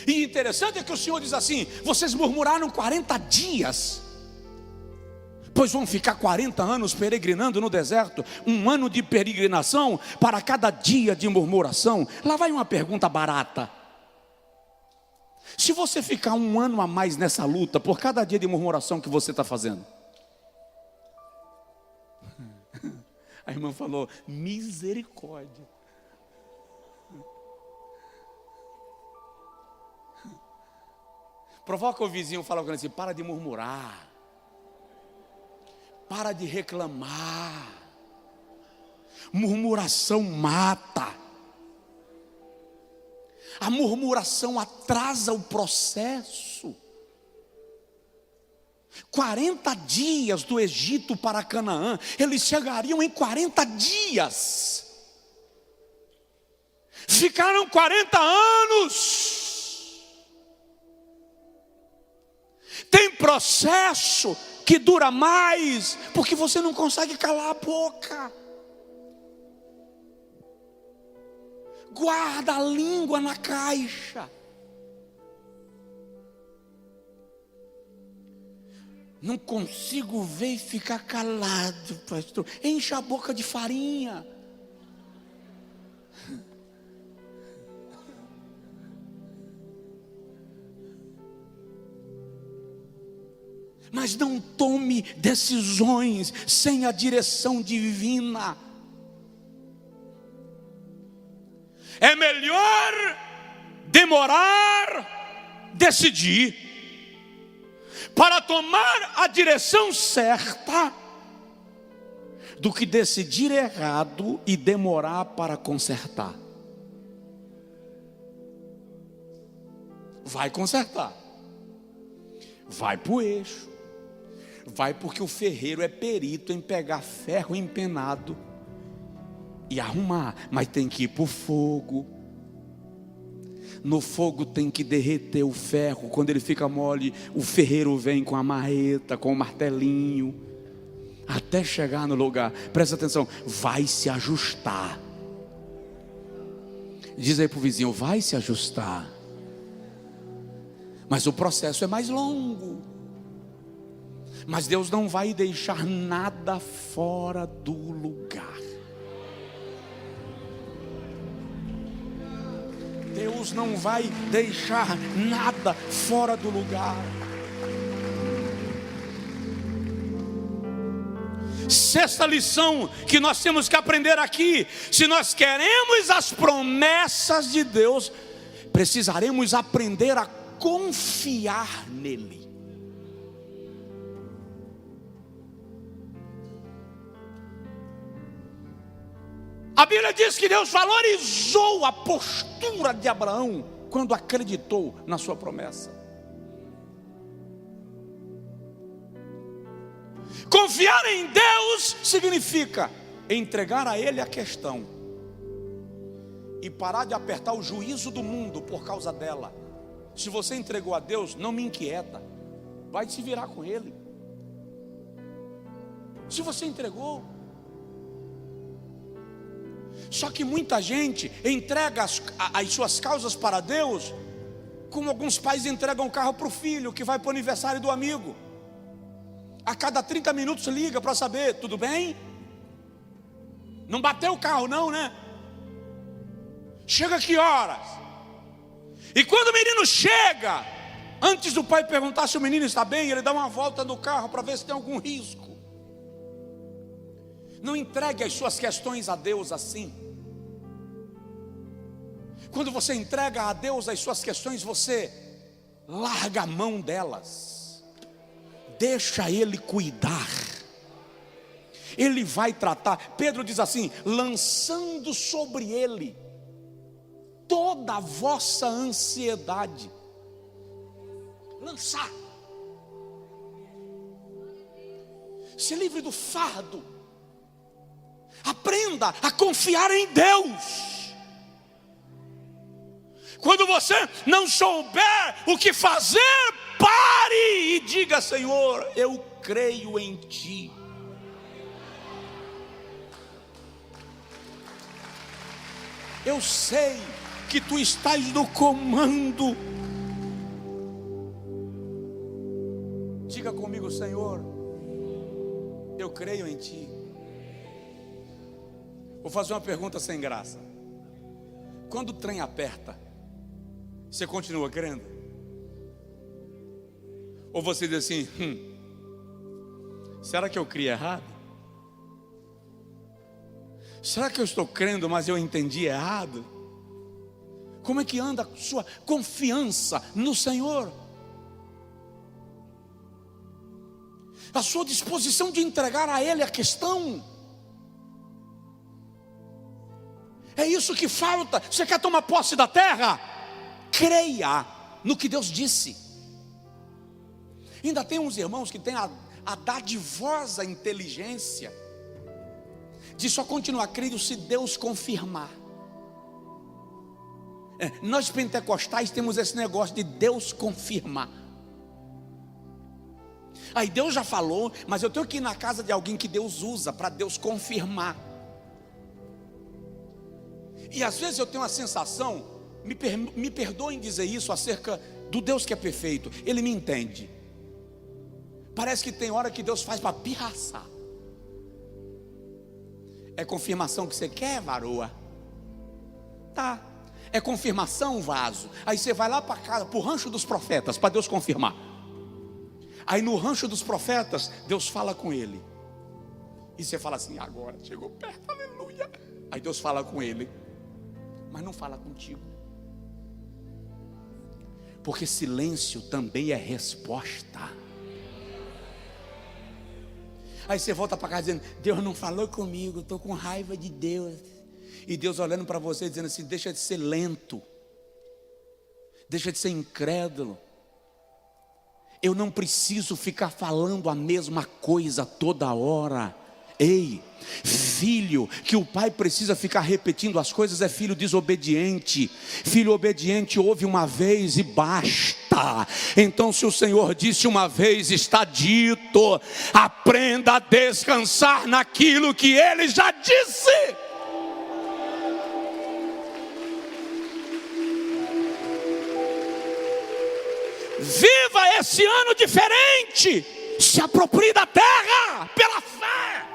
E interessante é que o Senhor diz assim: vocês murmuraram 40 dias, pois vão ficar 40 anos peregrinando no deserto, um ano de peregrinação para cada dia de murmuração. Lá vai uma pergunta barata: se você ficar um ano a mais nessa luta, por cada dia de murmuração que você está fazendo? A irmã falou: misericórdia. Provoca o vizinho, fala com ele assim: para de murmurar, para de reclamar. Murmuração mata. A murmuração atrasa o processo. 40 dias do Egito para Canaã, eles chegariam em 40 dias. Ficaram 40 anos. Tem processo que dura mais, porque você não consegue calar a boca. Guarda a língua na caixa. Não consigo ver e ficar calado, pastor. Enche a boca de farinha. Mas não tome decisões sem a direção divina. É melhor demorar, decidir, para tomar a direção certa, do que decidir errado e demorar para consertar. Vai consertar, vai para o eixo, vai porque o ferreiro é perito em pegar ferro empenado e arrumar, mas tem que ir para o fogo. No fogo tem que derreter o ferro. Quando ele fica mole, o ferreiro vem com a marreta, com o martelinho. até chegar no lugar. Presta atenção, vai se ajustar. Diz aí para o vizinho, vai se ajustar. Mas o processo é mais longo. Mas Deus não vai deixar nada fora do lugar. Deus não vai deixar nada fora do lugar. Sexta lição que nós temos que aprender aqui: se nós queremos as promessas de Deus, precisaremos aprender a confiar nele. A Bíblia diz que Deus valorizou a postura de Abraão quando acreditou na sua promessa. Confiar em Deus significa entregar a Ele a questão e parar de apertar o juízo do mundo por causa dela. Se você entregou a Deus, não me inquieta, vai se virar com Ele. Se você entregou. Só que muita gente entrega as suas causas para Deus, como alguns pais entregam o carro para o filho que vai para o aniversário do amigo. A cada 30 minutos liga para saber, tudo bem? Não bateu o carro não, né? Chega que horas? E quando o menino chega, antes do pai perguntar se o menino está bem, ele dá uma volta no carro para ver se tem algum risco. Não entregue as suas questões a Deus assim. Quando você entrega a Deus as suas questões, você larga a mão delas. Deixa Ele cuidar. Ele vai tratar. Pedro diz assim: lançando sobre Ele toda a vossa ansiedade. Lançar. Se livre do fardo. Aprenda a confiar em Deus. Quando você não souber o que fazer, pare e diga: Senhor, eu creio em Ti. Eu sei que Tu estás no comando. Diga comigo: Senhor, eu creio em Ti. Vou fazer uma pergunta sem graça. Quando o trem aperta, você continua crendo? Ou você diz assim, será que eu criei errado? Será que eu estou crendo, mas eu entendi errado? Como é que anda a sua confiança no Senhor? A sua disposição de entregar a Ele a questão. É isso que falta. Você quer tomar posse da terra? Creia no que Deus disse. Ainda tem uns irmãos que têm a dadivosa inteligência de só continuar crendo se Deus confirmar. Nós pentecostais temos esse negócio de Deus confirmar. Aí Deus já falou, mas eu tenho que ir na casa de alguém que Deus usa para Deus confirmar. E às vezes eu tenho uma sensação, me perdoem dizer isso acerca do Deus que é perfeito, Ele me entende. Parece que tem hora que Deus faz para pirraçar. É confirmação que você quer, varoa? Tá. É confirmação, vaso? Aí você vai lá para casa, para o rancho dos profetas, para Deus confirmar. Aí no rancho dos profetas, Deus fala com ele. E você fala assim, agora chegou perto, aleluia. Aí Deus fala com ele, mas não fala contigo. Porque silêncio também é resposta. Aí você volta para casa dizendo, Deus não falou comigo, estou com raiva de Deus. E Deus olhando para você dizendo assim, deixa de ser lento, deixa de ser incrédulo. Eu não preciso ficar falando a mesma coisa toda hora. Ei, filho que o pai precisa ficar repetindo as coisas é filho desobediente. Filho obediente ouve uma vez e basta. está. Então, se o Senhor disse uma vez, está dito. Aprenda a descansar naquilo que Ele já disse. Viva esse ano diferente. Se aproprie da terra pela fé.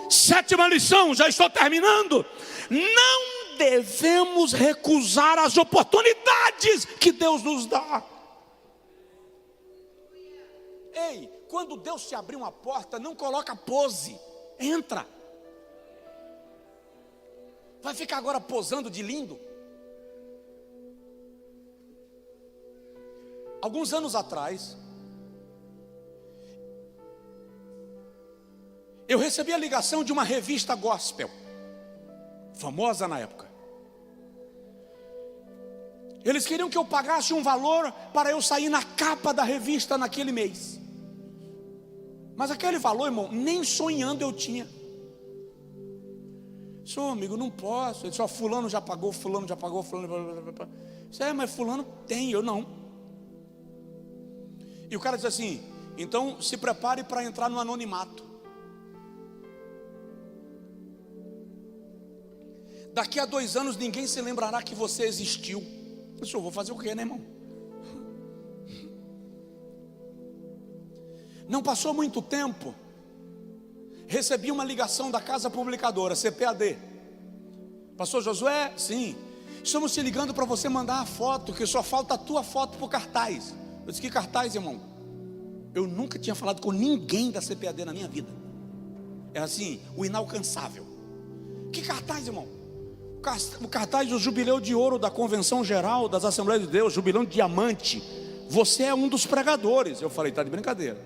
Sétima lição, já estou terminando. Não devemos recusar as oportunidades que Deus nos dá. Ei, quando Deus te abrir uma porta, não coloca pose, entra. Vai ficar agora posando de lindo? Alguns anos atrás, eu recebi a ligação de uma revista gospel, famosa na época. Eles queriam que eu pagasse um valor para eu sair na capa da revista naquele mês. Mas aquele valor, irmão, nem sonhando eu tinha. Senhor, amigo, não posso. Ele disse, ó, fulano já pagou, fulano já pagou, fulano já pagou. Disse, mas fulano tem, eu não. E o cara disse assim, então se prepare para entrar no anonimato. Daqui a 2 anos ninguém se lembrará que você existiu. Eu disse, eu vou fazer o quê, né, irmão? Não passou muito tempo, recebi uma ligação da casa publicadora, CPAD. Pastor Josué, sim, estamos te ligando para você mandar a foto, que só falta a tua foto para o cartaz. Eu disse, que cartaz, irmão? Eu nunca tinha falado com ninguém da CPAD na minha vida. Era assim, o inalcançável. Que cartaz, irmão? O cartaz do jubileu de ouro da Convenção Geral das Assembleias de Deus, jubileu de diamante. Você é um dos pregadores. Eu falei, está de brincadeira.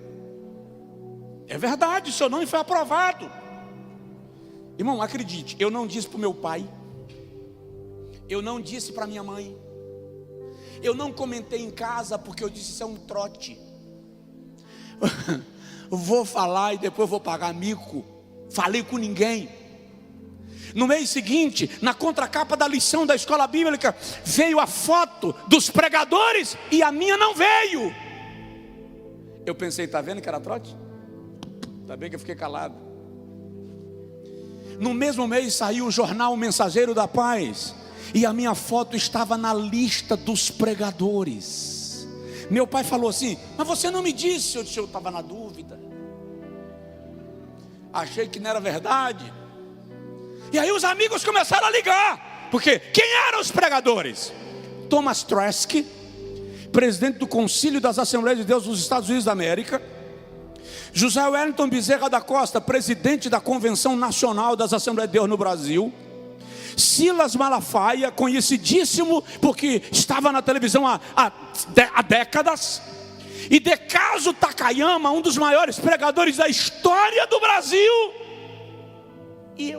É verdade, seu nome foi aprovado. Irmão, acredite, eu não disse para o meu pai, eu não disse para minha mãe, eu não comentei em casa, porque eu disse, isso é um trote. Vou falar e depois vou pagar mico. Falei com ninguém. No mês seguinte, na contracapa da lição da escola bíblica, veio a foto dos pregadores e a minha não veio. Eu pensei, está vendo que era trote? Está bem que eu fiquei calado. No mesmo mês saiu o jornal Mensageiro da Paz e a minha foto estava na lista dos pregadores. Meu pai falou assim, mas você não me disse. Eu disse, eu estava na dúvida. Achei que não era verdade. E aí os amigos começaram a ligar. Porque quem eram os pregadores? Thomas Trask, presidente do Concílio das Assembleias de Deus dos Estados Unidos da América. José Wellington Bezerra da Costa, presidente da Convenção Nacional das Assembleias de Deus no Brasil. Silas Malafaia, conhecidíssimo porque estava na televisão há décadas. E Decaso Takayama, um dos maiores pregadores da história do Brasil. E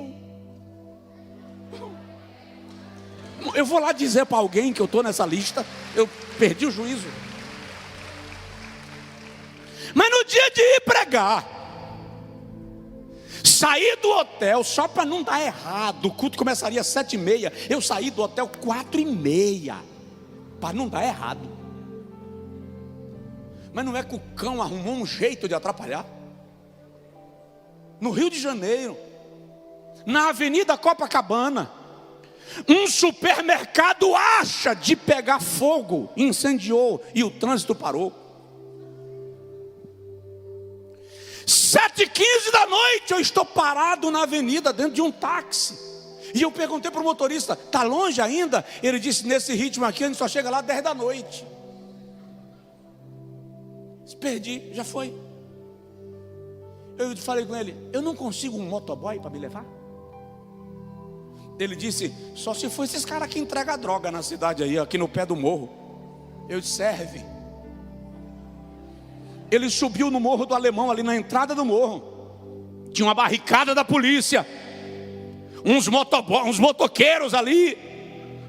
eu vou lá dizer para alguém que eu estou nessa lista. Eu perdi o juízo. Mas no dia de ir pregar, saí do hotel, só para não dar errado, o culto começaria às 7h30, eu saí do hotel 4h30, para não dar errado. Mas não é que o cão arrumou um jeito de atrapalhar? No Rio de Janeiro, na Avenida Copacabana, um supermercado acha de pegar fogo, incendiou e o trânsito parou. 7h15 da noite, eu estou parado na avenida dentro de um táxi. E eu perguntei para o motorista, está longe ainda? Ele disse, nesse ritmo aqui a gente só chega lá 10 da noite. Perdi, já foi. Eu falei com ele, eu não consigo um motoboy para me levar? Ele disse, só se for esses caras que entregam droga na cidade aí, aqui no pé do morro. Eu disse, serve. Ele subiu no Morro do Alemão, ali na entrada do morro. Tinha uma barricada da polícia, uns motoqueiros ali.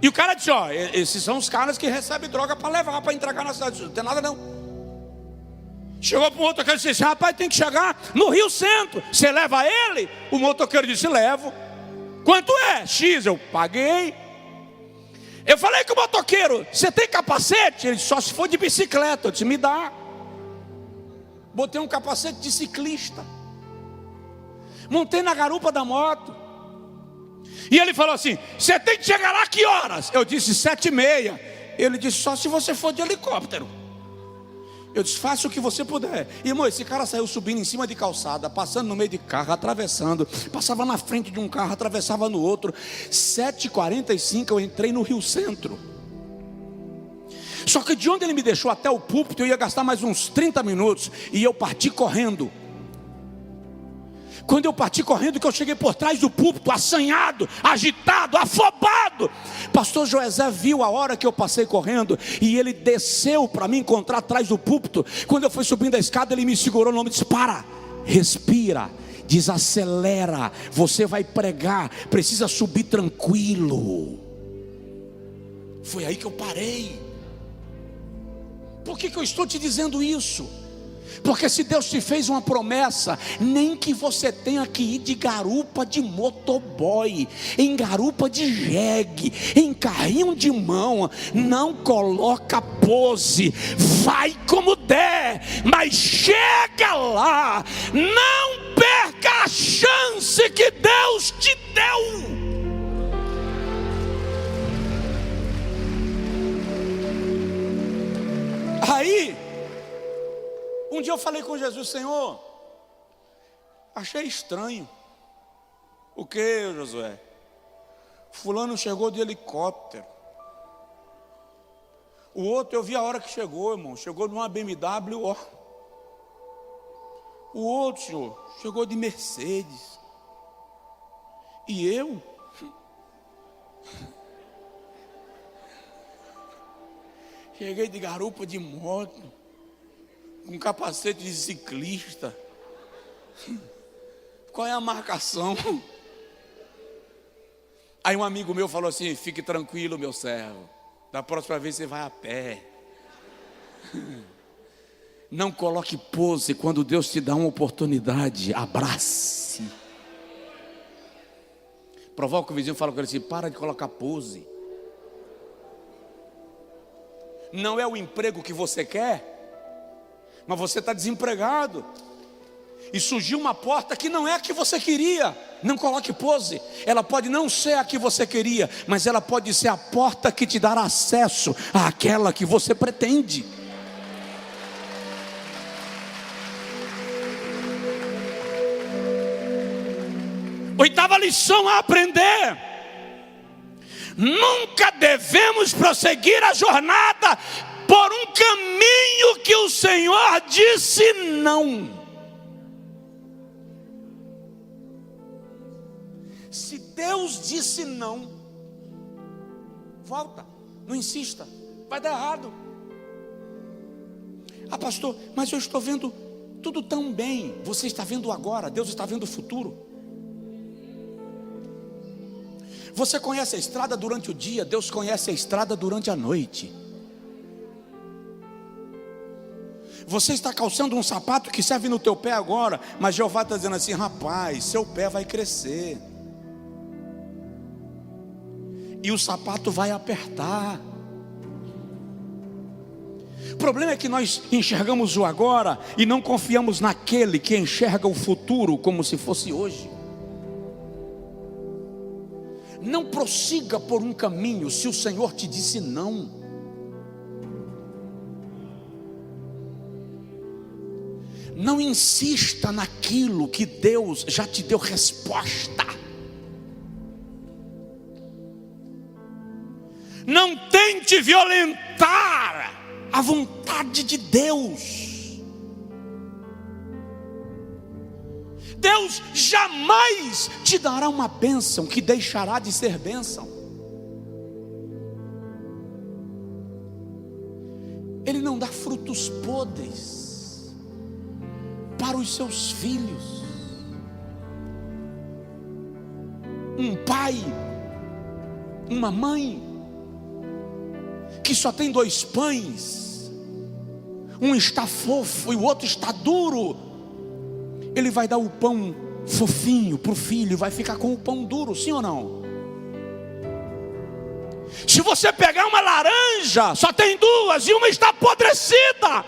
E o cara disse, ó, esses são os caras que recebem droga para levar, para entregar na cidade. Não tem nada não. Chegou para o motoqueiro e disse, rapaz, tem que chegar no Rio Centro. Você leva ele? O motoqueiro disse, levo. Quanto é? X, eu paguei. Eu falei com o motoqueiro: você tem capacete? Ele disse: só se for de bicicleta. Eu disse: me dá. Botei um capacete de ciclista, montei na garupa da moto, e ele falou assim: você tem que chegar lá que horas? Eu disse: 7h30. Ele disse: só se você for de helicóptero. Eu disse: faça o que você puder. Irmão, esse cara saiu subindo em cima de calçada, passando no meio de carro, atravessando, passava na frente de um carro, atravessava no outro. 7h45 eu entrei no Rio Centro. Só que de onde ele me deixou até o púlpito, eu ia gastar mais uns 30 minutos, e eu parti correndo. Quando eu parti correndo, que eu cheguei por trás do púlpito, assanhado, agitado, afobado, pastor Joesé viu a hora que eu passei correndo, e ele desceu para me encontrar atrás do púlpito. Quando eu fui subindo a escada, ele me segurou no ombro e disse: para, respira, desacelera, você vai pregar, precisa subir tranquilo. Foi aí que eu parei. Por que eu estou te dizendo isso? Porque se Deus te fez uma promessa, nem que você tenha que ir de garupa de motoboy, em garupa de jegue, em carrinho de mão, não coloca pose, vai como der, mas chega lá, não perca a chance que Deus te deu. Aí, um dia eu falei com Jesus: Senhor, achei estranho. O que, Josué? Fulano chegou de helicóptero. O outro eu vi a hora que chegou, irmão. Chegou numa BMW, ó. O outro, senhor, chegou de Mercedes. E eu? Cheguei de garupa de moto, com capacete de ciclista. Qual é a marcação? Aí um amigo meu falou assim: fique tranquilo, meu servo, da próxima vez você vai a pé. Não coloque pose. Quando Deus te dá uma oportunidade, abrace. Provoca o vizinho, fala com ele assim: para de colocar pose. Não é o emprego que você quer, mas você está desempregado, e surgiu uma porta que não é a que você queria. Não coloque pose. Ela pode não ser a que você queria, mas ela pode ser a porta que te dará acesso àquela que você pretende. Oitava lição a aprender: nunca devemos prosseguir a jornada por um caminho que o Senhor disse não. Se Deus disse não, volta, não insista, vai dar errado. Ah, pastor, mas eu estou vendo tudo tão bem. Você está vendo agora, Deus está vendo o futuro. Você conhece a estrada durante o dia, Deus conhece a estrada durante a noite. Você está calçando um sapato que serve no teu pé agora, mas Jeová está dizendo assim: rapaz, seu pé vai crescer, e o sapato vai apertar. O problema é que nós enxergamos o agora e não confiamos naquele que enxerga o futuro como se fosse hoje. Não prossiga por um caminho se o Senhor te disse não. Não insista naquilo que Deus já te deu resposta. Não tente violentar a vontade de Deus. Deus jamais te dará uma bênção que deixará de ser bênção. Ele não dá frutos podres para os seus filhos. Um pai, uma mãe, que só tem 2 pães, um está fofo e o outro está duro, ele vai dar o pão fofinho para o filho, vai ficar com o pão duro, sim ou não? Se você pegar uma laranja, só tem duas e uma está apodrecida,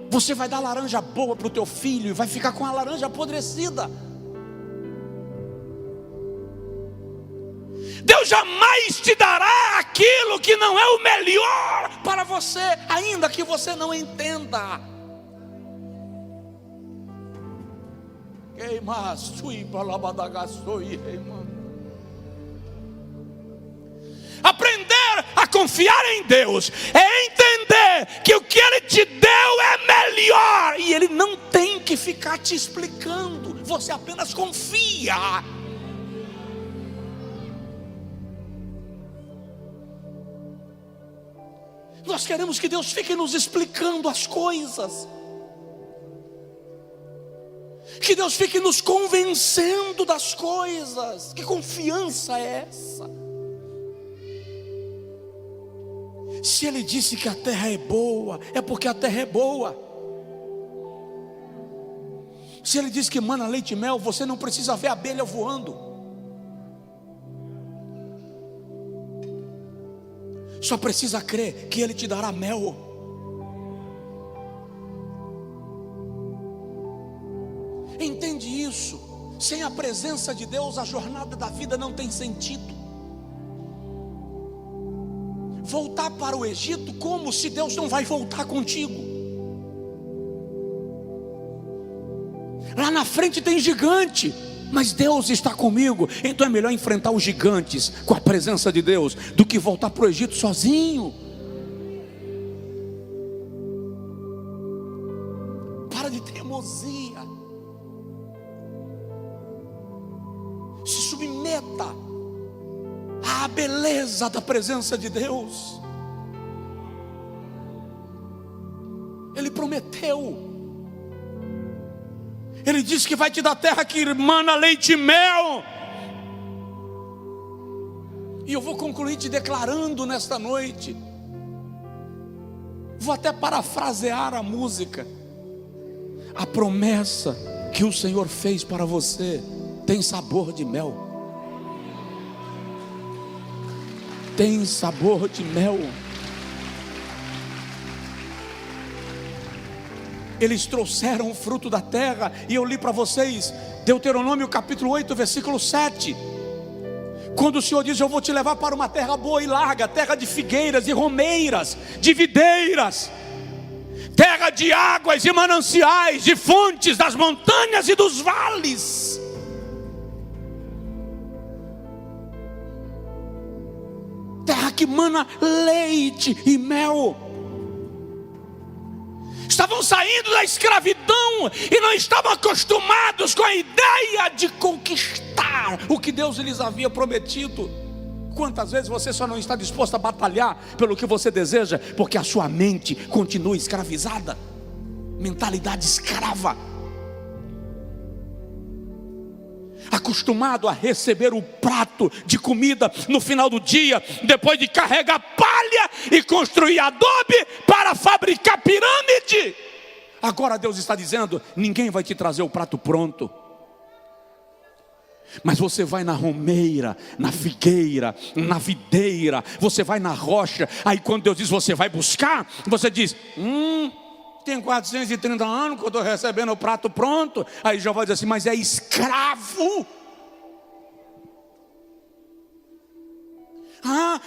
você vai dar laranja boa para o teu filho e vai ficar com a laranja apodrecida. Deus jamais te dará aquilo que não é o melhor para você, ainda que você não entenda. Aprender a confiar em Deus é entender que o que Ele te deu é melhor, e Ele não tem que ficar te explicando, você apenas confia. Nós queremos que Deus fique nos explicando as coisas, que Deus fique nos convencendo das coisas. Que confiança é essa? Se Ele disse que a terra é boa, é porque a terra é boa. Se Ele disse que mana leite e mel, você não precisa ver a abelha voando. Só precisa crer que Ele te dará mel. Entende isso? Sem a presença de Deus, a jornada da vida não tem sentido. Voltar para o Egito como se Deus não vai voltar contigo. Lá na frente tem gigante, mas Deus está comigo. Então é melhor enfrentar os gigantes com a presença de Deus do que voltar para o Egito sozinho. Para de teimosia. Se submeta à beleza da presença de Deus. Ele prometeu. Ele disse que vai te dar terra que mana leite e mel. E eu vou concluir te declarando nesta noite. Vou até parafrasear a música. A promessa que o Senhor fez para você tem sabor de mel. Tem sabor de mel. Eles trouxeram o fruto da terra, e eu li para vocês Deuteronômio capítulo 8, versículo 7. Quando o Senhor diz: eu vou te levar para uma terra boa e larga, terra de figueiras e romeiras, de videiras, terra de águas e mananciais, de fontes das montanhas e dos vales. Terra que mana leite e mel. Estavam saindo da escravidão e não estavam acostumados com a ideia de conquistar o que Deus lhes havia prometido. Quantas vezes você só não está disposto a batalhar pelo que você deseja, porque a sua mente continua escravizada, mentalidade escrava, acostumado a receber o prato de comida no final do dia, depois de carregar palha e construir adobe para fabricar pirâmide. Agora Deus está dizendo: ninguém vai te trazer o prato pronto, mas você vai na romeira, na figueira, na videira, você vai na rocha. Aí quando Deus diz você vai buscar, você diz: tem 430 anos que eu estou recebendo o prato pronto. Aí Jeová diz assim: mas é escravo.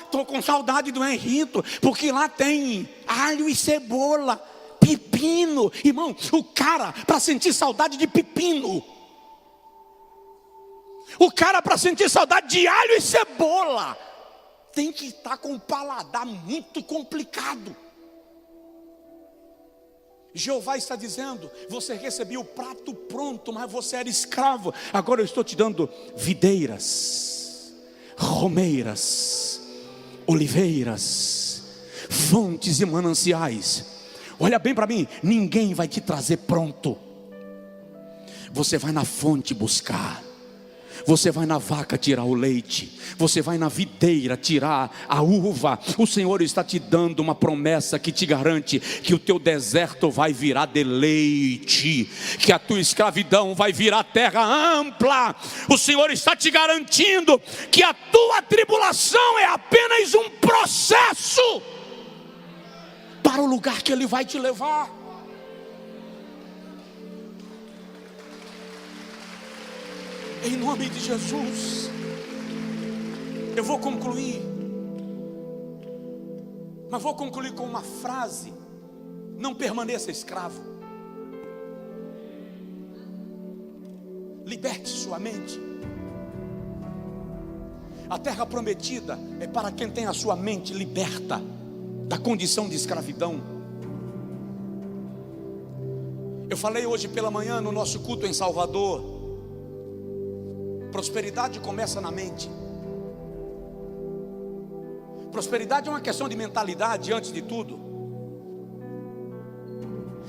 Estou com saudade do Henrito, porque lá tem alho e cebola, pepino. Irmão, o cara, para sentir saudade de pepino, o cara, para sentir saudade de alho e cebola, tem que estar com um paladar muito complicado. Jeová está dizendo: você recebeu o prato pronto, mas você era escravo. Agora eu estou te dando videiras, romeiras, oliveiras, fontes e mananciais. Olha bem para mim, ninguém vai te trazer pronto. Você vai na fonte buscar, você vai na vaca tirar o leite, você vai na videira tirar a uva. O Senhor está te dando uma promessa que te garante que o teu deserto vai virar deleite, que a tua escravidão vai virar terra ampla. O Senhor está te garantindo que a tua tribulação é apenas um processo para o lugar que Ele vai te levar. Em nome de Jesus, eu vou concluir, mas vou concluir com uma frase: não permaneça escravo, liberte sua mente. A terra prometida é para quem tem a sua mente liberta da condição de escravidão. Eu falei hoje pela manhã no nosso culto em Salvador, prosperidade começa na mente. Prosperidade é uma questão de mentalidade antes de tudo.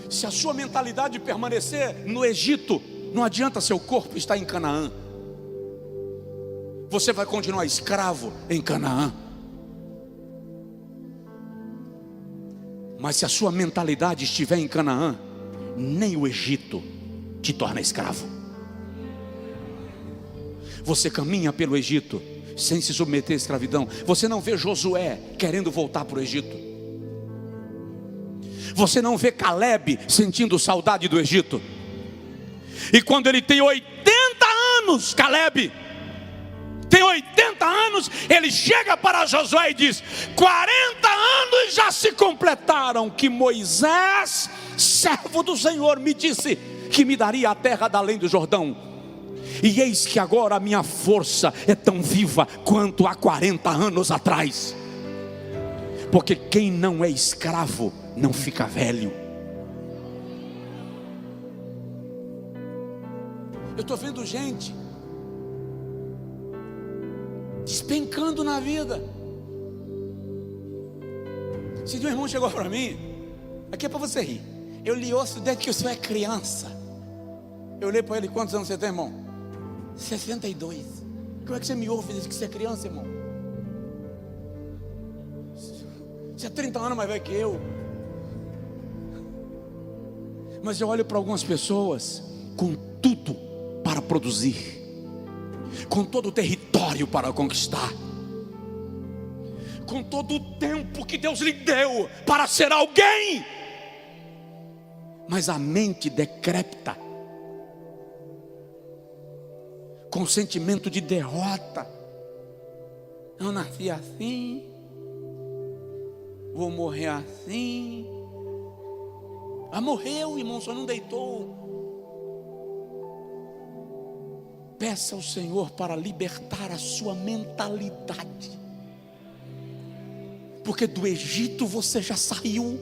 Se a sua mentalidade permanecer no Egito, não adianta seu corpo estar em Canaã. Você vai continuar escravo em Canaã. Mas se a sua mentalidade estiver em Canaã, nem o Egito te torna escravo. Você caminha pelo Egito sem se submeter à escravidão. Você não vê Josué querendo voltar para o Egito. Você não vê Caleb sentindo saudade do Egito. E quando ele tem 80 anos, Caleb tem 80 anos, ele chega para Josué e diz: 40 anos já se completaram que Moisés, servo do Senhor, me disse que me daria a terra da além do Jordão. E eis que agora a minha força é tão viva quanto há 40 anos atrás. Porque quem não é escravo não fica velho. Eu estou vendo gente despencando na vida. Se um irmão chegou para mim, aqui é para você rir, eu lhe ouço desde que o senhor é criança. Eu olhei para ele: quantos anos você tem, irmão? 62. Como é que você me ouve desde que você é criança, irmão? Você é 30 anos mais velho que eu. Mas eu olho para algumas pessoas com tudo para produzir, com todo o território para conquistar, com todo o tempo que Deus lhe deu para ser alguém, mas a mente decrépita, com sentimento de derrota. Eu nasci assim, vou morrer assim. Ah, morreu, irmão, só não deitou. Peça ao Senhor para libertar a sua mentalidade, porque do Egito você já saiu.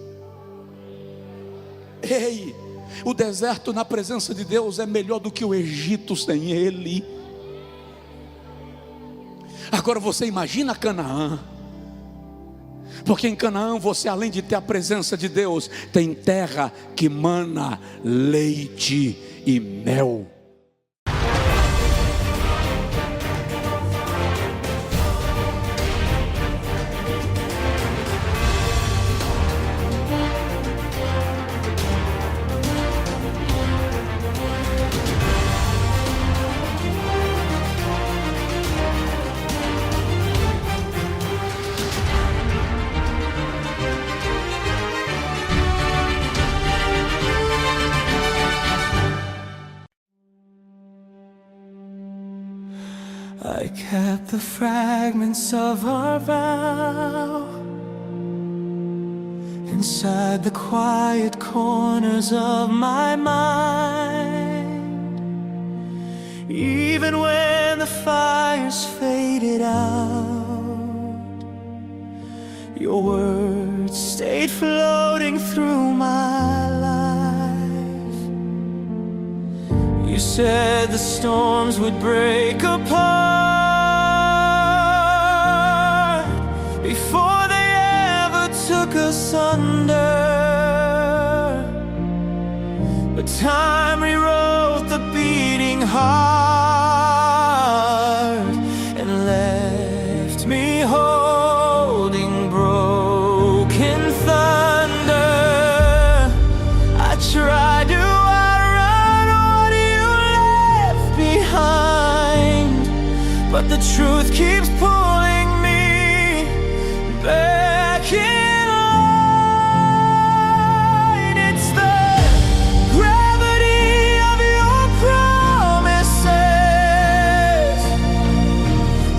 Ei, o deserto na presença de Deus é melhor do que o Egito sem Ele. Agora você imagina Canaã, porque em Canaã você, além de ter a presença de Deus, tem terra que mana leite e mel. I kept the fragments of our vow inside the quiet corners of my mind. Even when the fires faded out, your words stayed floating through my life. You said the storms would break apart before they ever took us under. But time rewrote the beating heart. but the truth keeps pulling me back in line. It's the gravity of your promises.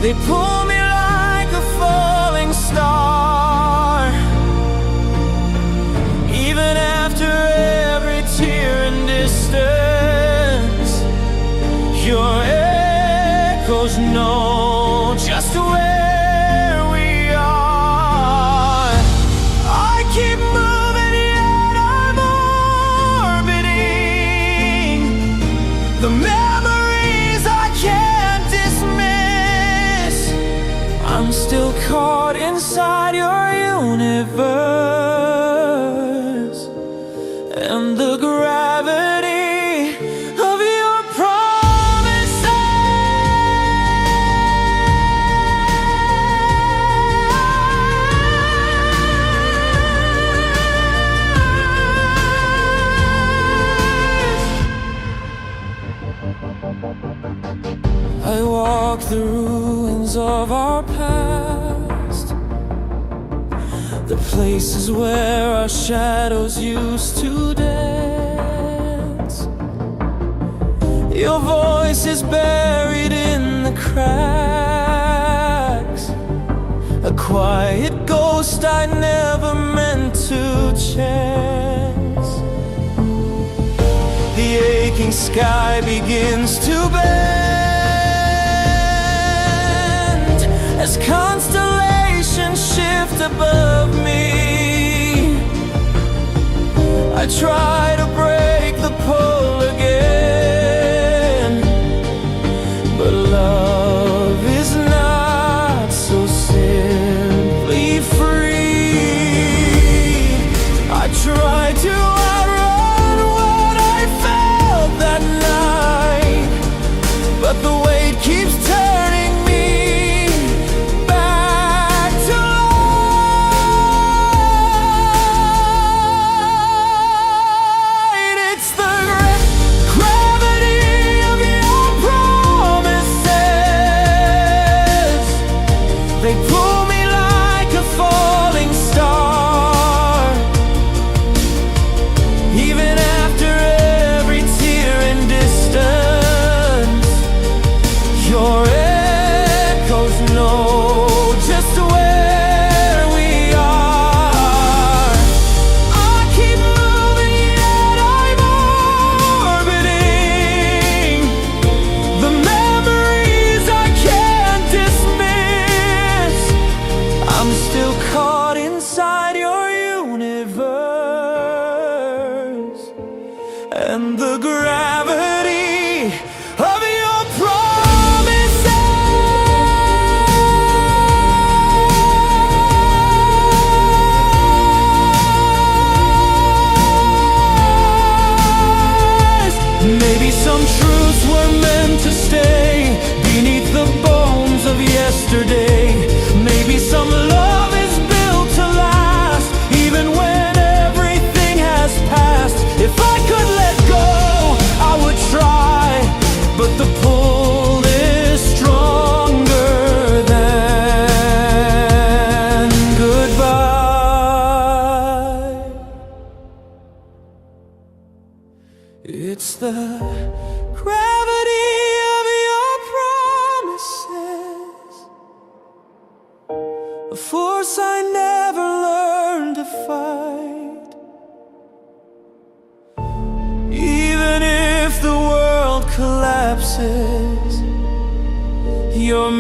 They pull me like a falling star. Even after every tear and distance, your echoes know just where we are. I keep moving yet I'm orbiting the memories I can't dismiss. I'm still caught inside your universe, and the gravity of your promises. I walk the ruins of our past, the places where our shadows used to dance. Your voice is buried in the cracks, a quiet ghost I never meant to chance. The aching sky begins to bend as constellations shift above me. I try to break the pull again, but love is not so simply free. I try to outrun what I felt that night, but the weight keeps turning me back to light. It's the gravity of your promises. They pull me like a falling star. Even after every tear and distance, your echoes know just where we are. I keep moving yet I'm orbiting the memories I can't dismiss. I'm still caught inside your universe, and the gravity of your promises. Maybe some truths were meant to stay beneath the bones of yesterday. Maybe some love is built to last, even when everything has passed. If I could let go, I would try, but the pull is stronger than goodbye. It's the gravity of your promises, a force I never learned to fight. Even if the world collapses, your